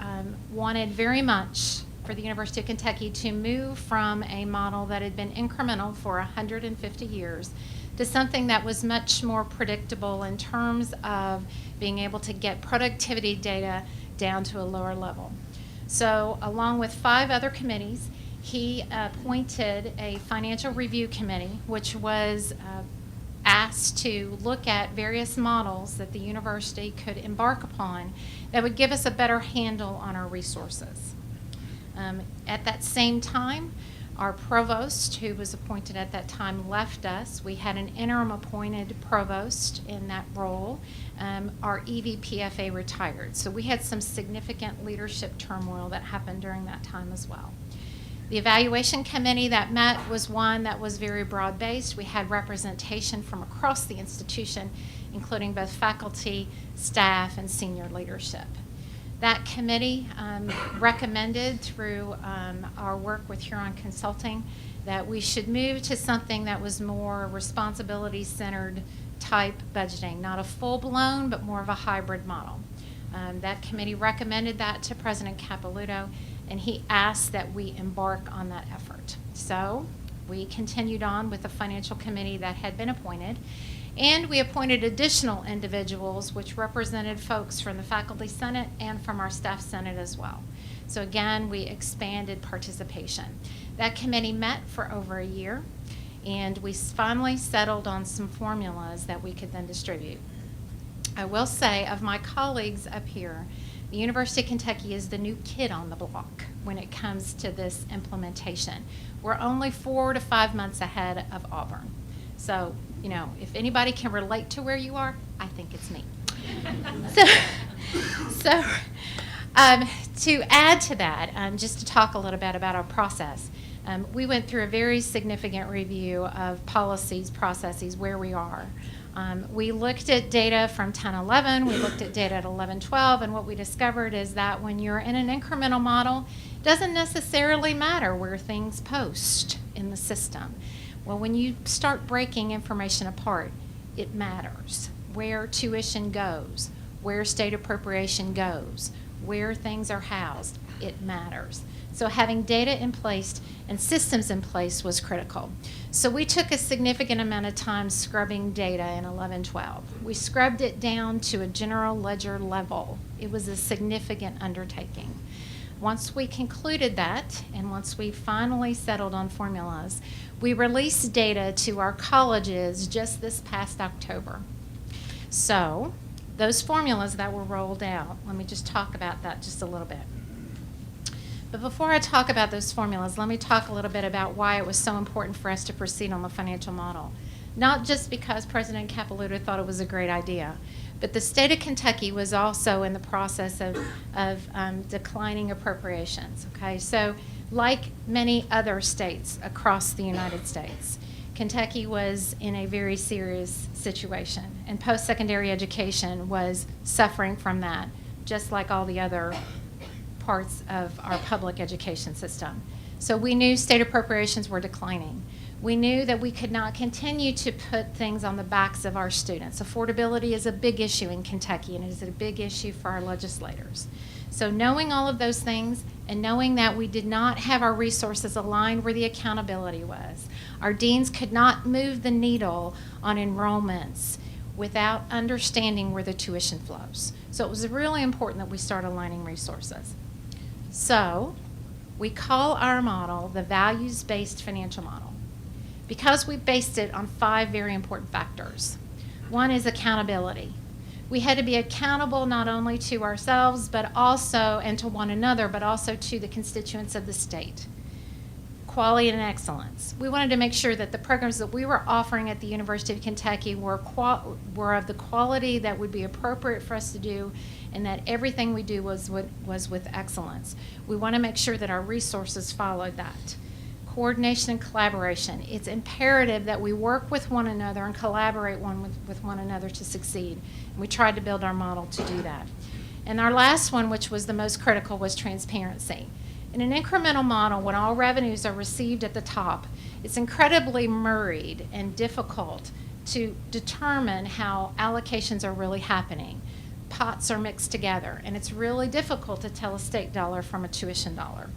wanted very much for the University of Kentucky to move from a model that had been incremental for 150 years to something that was much more predictable in terms of being able to get productivity data down to a lower level. So along with 5 other committees, he appointed a financial review committee, which was asked to look at various models that the university could embark upon that would give us a better handle on our resources. At that same time, our provost, who was appointed at that time, left us. We had an interim appointed provost in that role. Our EVPFA retired. So we had some significant leadership turmoil that happened during that time as well. The evaluation committee that met was one that was very broad-based. We had representation from across the institution, including both faculty, staff, and senior leadership. That committee recommended through our work with Huron Consulting that we should move to something that was more responsibility-centered type budgeting, not a full-blown, but more of a hybrid model. That committee recommended that to President Capilouto, and he asked that we embark on that effort. So we continued on with the financial committee that had been appointed, and we appointed additional individuals which represented folks from the Faculty Senate and from our Staff Senate as well. So again, we expanded participation. That committee met for over a year, and we finally settled on some formulas that we could then distribute. I will say, of my colleagues up here, the University of Kentucky is the new kid on the block when it comes to this implementation. We're only 4 to 5 months ahead of Auburn. So, you know, if anybody can relate to where you are, I think it's me. So to add to that, just to talk a little bit about our process, we went through a very significant review of policies, processes, where we are. We looked at data from 10-11, we looked at data at 11-12, and what we discovered is that when you're in an incremental model, it doesn't necessarily matter where things post in the system. Well, when you start breaking information apart, it matters. Where tuition goes, where state appropriation goes, where things are housed. it matters. So having data in place and systems in place was critical. So we took a significant amount of time scrubbing data in 11-12. We scrubbed it down to a general ledger level. It was a significant undertaking. Once we concluded that, and once we finally settled on formulas, we released data to our colleges just this past October. So those formulas that were rolled out, let me just talk about that just a little bit. But before I talk about those formulas, let me talk a little bit about why it was so important for us to proceed on the financial model. Not just because President Capilouto thought it was a great idea, but the state of Kentucky was also in the process of declining appropriations. Okay, so like many other states across the United States, Kentucky was in a very serious situation, and post-secondary education was suffering from that, just like all the other parts of our public education system. So we knew state appropriations were declining. We knew that we could not continue to put things on the backs of our students. Affordability is a big issue in Kentucky, and it is a big issue for our legislators. So knowing all of those things and knowing that we did not have our resources aligned where the accountability was, our deans could not move the needle on enrollments without understanding where the tuition flows. So it was really important that we start aligning resources. So we call our model the values-based financial model because we based it on 5 very important factors. One is accountability. We had to be accountable not only to ourselves, but also, and to one another, but also to the constituents of the state. Quality and excellence. We wanted to make sure that the programs that we were offering at the University of Kentucky were of the quality that would be appropriate for us to do, and that everything we do was with excellence. We want to make sure that our resources followed that. Coordination and collaboration. It's imperative that we work with one another and collaborate with one another to succeed. And we tried to build our model to do that. And our last one, which was the most critical, was transparency. In an incremental model, when all revenues are received at the top, it's incredibly murried and difficult to determine how allocations are really happening. Pots are mixed together, and it's really difficult to tell a state dollar from a tuition dollar.